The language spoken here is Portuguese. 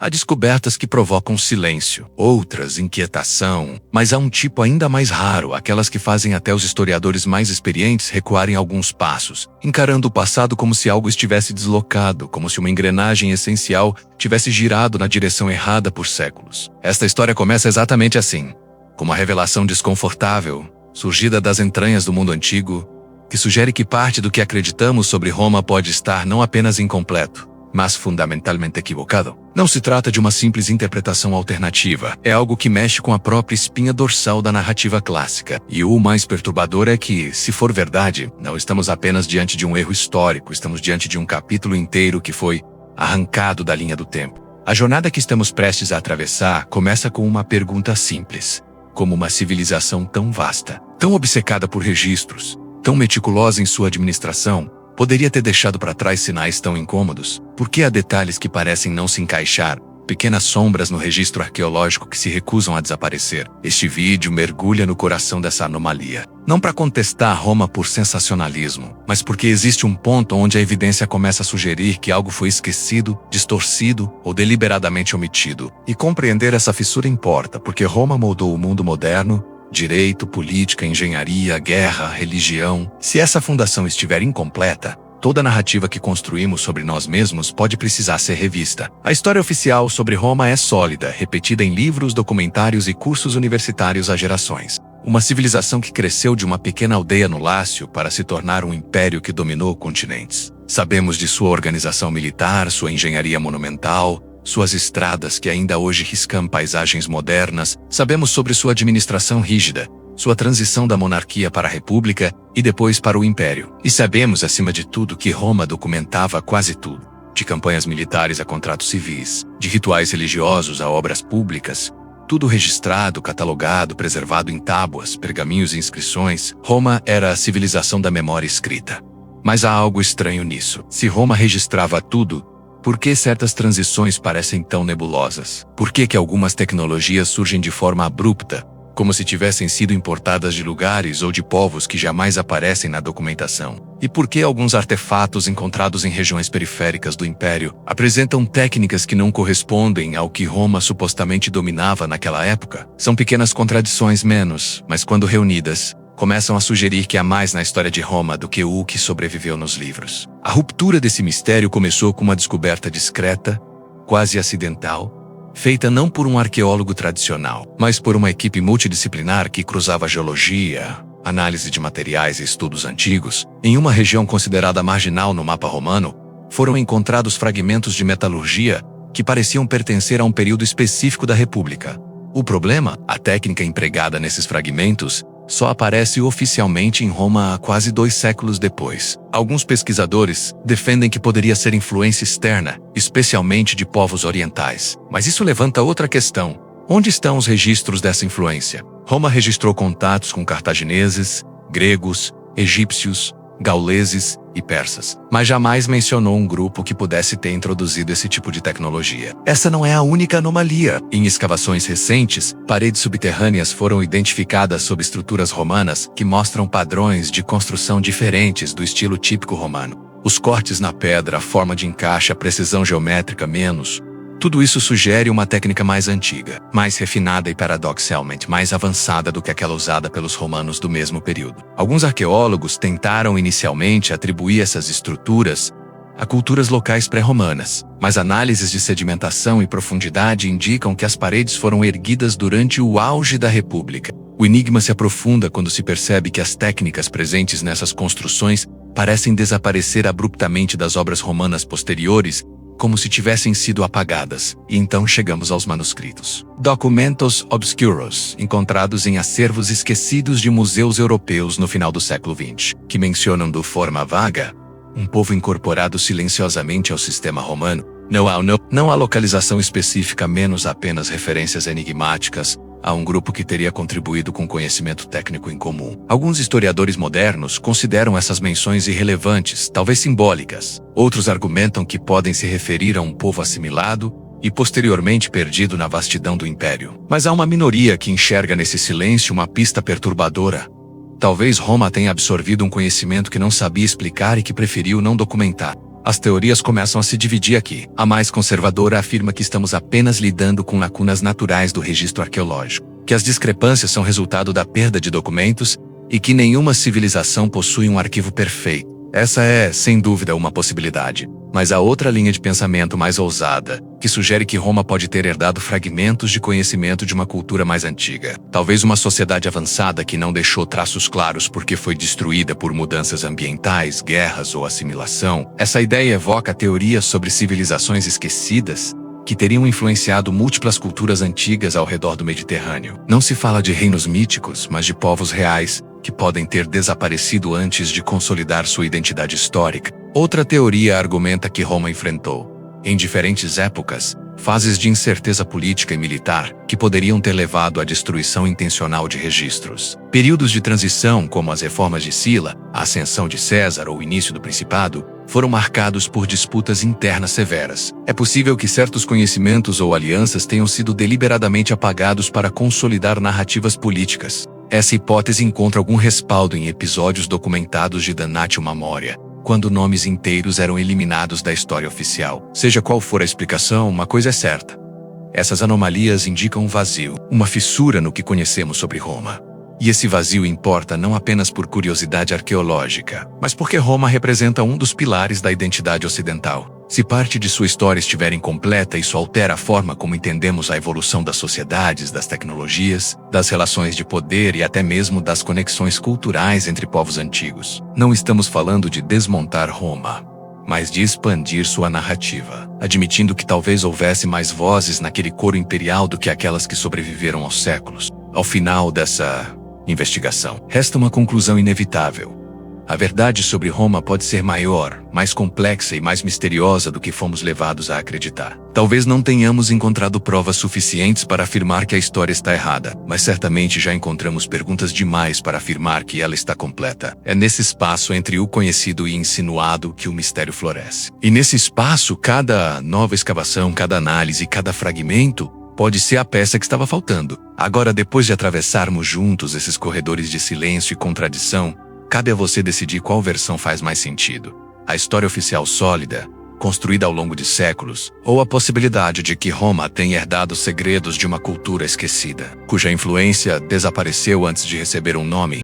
Há descobertas que provocam silêncio, outras inquietação, mas há um tipo ainda mais raro, aquelas que fazem até os historiadores mais experientes recuarem alguns passos, encarando o passado como se algo estivesse deslocado, como se uma engrenagem essencial tivesse girado na direção errada por séculos. Esta história começa exatamente assim, com uma revelação desconfortável, surgida das entranhas do mundo antigo, que sugere que parte do que acreditamos sobre Roma pode estar não apenas incompleto, mas fundamentalmente equivocado. Não se trata de uma simples interpretação alternativa, é algo que mexe com a própria espinha dorsal da narrativa clássica. E o mais perturbador é que, se for verdade, não estamos apenas diante de um erro histórico, estamos diante de um capítulo inteiro que foi arrancado da linha do tempo. A jornada que estamos prestes a atravessar começa com uma pergunta simples: como uma civilização tão vasta, tão obcecada por registros, tão meticulosa em sua administração, poderia ter deixado para trás sinais tão incômodos? Por que há detalhes que parecem não se encaixar, pequenas sombras no registro arqueológico que se recusam a desaparecer? Este vídeo mergulha no coração dessa anomalia. Não para contestar Roma por sensacionalismo, mas porque existe um ponto onde a evidência começa a sugerir que algo foi esquecido, distorcido ou deliberadamente omitido. E compreender essa fissura importa, porque Roma moldou o mundo moderno, direito, política, engenharia, guerra, religião. Se essa fundação estiver incompleta, toda a narrativa que construímos sobre nós mesmos pode precisar ser revista. A história oficial sobre Roma é sólida, repetida em livros, documentários e cursos universitários há gerações. Uma civilização que cresceu de uma pequena aldeia no Lácio para se tornar um império que dominou continentes. Sabemos de sua organização militar, sua engenharia monumental, suas estradas que ainda hoje riscam paisagens modernas. Sabemos sobre sua administração rígida, sua transição da monarquia para a república e depois para o império. E sabemos, acima de tudo, que Roma documentava quase tudo. De campanhas militares a contratos civis, de rituais religiosos a obras públicas, tudo registrado, catalogado, preservado em tábuas, pergaminhos e inscrições. Roma era a civilização da memória escrita. Mas há algo estranho nisso. Se Roma registrava tudo, por que certas transições parecem tão nebulosas? Por que algumas tecnologias surgem de forma abrupta, como se tivessem sido importadas de lugares ou de povos que jamais aparecem na documentação? E por que alguns artefatos encontrados em regiões periféricas do Império apresentam técnicas que não correspondem ao que Roma supostamente dominava naquela época? São pequenas contradições menos, mas quando reunidas, começam a sugerir que há mais na história de Roma do que o que sobreviveu nos livros. A ruptura desse mistério começou com uma descoberta discreta, quase acidental, feita não por um arqueólogo tradicional, mas por uma equipe multidisciplinar que cruzava geologia, análise de materiais e estudos antigos. Em uma região considerada marginal no mapa romano, foram encontrados fragmentos de metalurgia que pareciam pertencer a um período específico da República. O problema, a técnica empregada nesses fragmentos, só aparece oficialmente em Roma há quase 2 séculos depois. Alguns pesquisadores defendem que poderia ser influência externa, especialmente de povos orientais. Mas isso levanta outra questão. Onde estão os registros dessa influência? Roma registrou contatos com cartagineses, gregos, egípcios, gauleses e persas, mas jamais mencionou um grupo que pudesse ter introduzido esse tipo de tecnologia. Essa não é a única anomalia. Em escavações recentes, paredes subterrâneas foram identificadas sob estruturas romanas que mostram padrões de construção diferentes do estilo típico romano. Os cortes na pedra, a forma de encaixe, a precisão geométrica menos. Tudo isso sugere uma técnica mais antiga, mais refinada e paradoxalmente mais avançada do que aquela usada pelos romanos do mesmo período. Alguns arqueólogos tentaram inicialmente atribuir essas estruturas a culturas locais pré-romanas, mas análises de sedimentação e profundidade indicam que as paredes foram erguidas durante o auge da República. O enigma se aprofunda quando se percebe que as técnicas presentes nessas construções parecem desaparecer abruptamente das obras romanas posteriores, como se tivessem sido apagadas. E então chegamos aos manuscritos. Documentos obscuros, encontrados em acervos esquecidos de museus europeus no final do século XX, que mencionam de forma vaga um povo incorporado silenciosamente ao sistema romano. Não há localização específica, menos apenas referências enigmáticas a um grupo que teria contribuído com conhecimento técnico em comum. Alguns historiadores modernos consideram essas menções irrelevantes, talvez simbólicas. Outros argumentam que podem se referir a um povo assimilado e posteriormente perdido na vastidão do império. Mas há uma minoria que enxerga nesse silêncio uma pista perturbadora. Talvez Roma tenha absorvido um conhecimento que não sabia explicar e que preferiu não documentar. As teorias começam a se dividir aqui. A mais conservadora afirma que estamos apenas lidando com lacunas naturais do registro arqueológico, que as discrepâncias são resultado da perda de documentos e que nenhuma civilização possui um arquivo perfeito. Essa é, sem dúvida, uma possibilidade. Mas há outra linha de pensamento mais ousada, que sugere que Roma pode ter herdado fragmentos de conhecimento de uma cultura mais antiga. Talvez uma sociedade avançada que não deixou traços claros porque foi destruída por mudanças ambientais, guerras ou assimilação. Essa ideia evoca teorias sobre civilizações esquecidas, que teriam influenciado múltiplas culturas antigas ao redor do Mediterrâneo. Não se fala de reinos míticos, mas de povos reais, que podem ter desaparecido antes de consolidar sua identidade histórica. Outra teoria argumenta que Roma enfrentou, em diferentes épocas, fases de incerteza política e militar que poderiam ter levado à destruição intencional de registros. Períodos de transição, como as reformas de Sila, a ascensão de César ou o início do Principado, foram marcados por disputas internas severas. É possível que certos conhecimentos ou alianças tenham sido deliberadamente apagados para consolidar narrativas políticas. Essa hipótese encontra algum respaldo em episódios documentados de Damnatio Memoria, quando nomes inteiros eram eliminados da história oficial. Seja qual for a explicação, uma coisa é certa. Essas anomalias indicam um vazio, uma fissura no que conhecemos sobre Roma. E esse vazio importa não apenas por curiosidade arqueológica, mas porque Roma representa um dos pilares da identidade ocidental. Se parte de sua história estiver incompleta, isso altera a forma como entendemos a evolução das sociedades, das tecnologias, das relações de poder e até mesmo das conexões culturais entre povos antigos. Não estamos falando de desmontar Roma, mas de expandir sua narrativa, admitindo que talvez houvesse mais vozes naquele coro imperial do que aquelas que sobreviveram aos séculos. Ao final dessa investigação, resta uma conclusão inevitável. A verdade sobre Roma pode ser maior, mais complexa e mais misteriosa do que fomos levados a acreditar. Talvez não tenhamos encontrado provas suficientes para afirmar que a história está errada, mas certamente já encontramos perguntas demais para afirmar que ela está completa. É nesse espaço entre o conhecido e insinuado que o mistério floresce. E nesse espaço, cada nova escavação, cada análise, cada fragmento pode ser a peça que estava faltando. Agora, depois de atravessarmos juntos esses corredores de silêncio e contradição, cabe a você decidir qual versão faz mais sentido. A história oficial sólida, construída ao longo de séculos, ou a possibilidade de que Roma tenha herdado segredos de uma cultura esquecida, cuja influência desapareceu antes de receber um nome.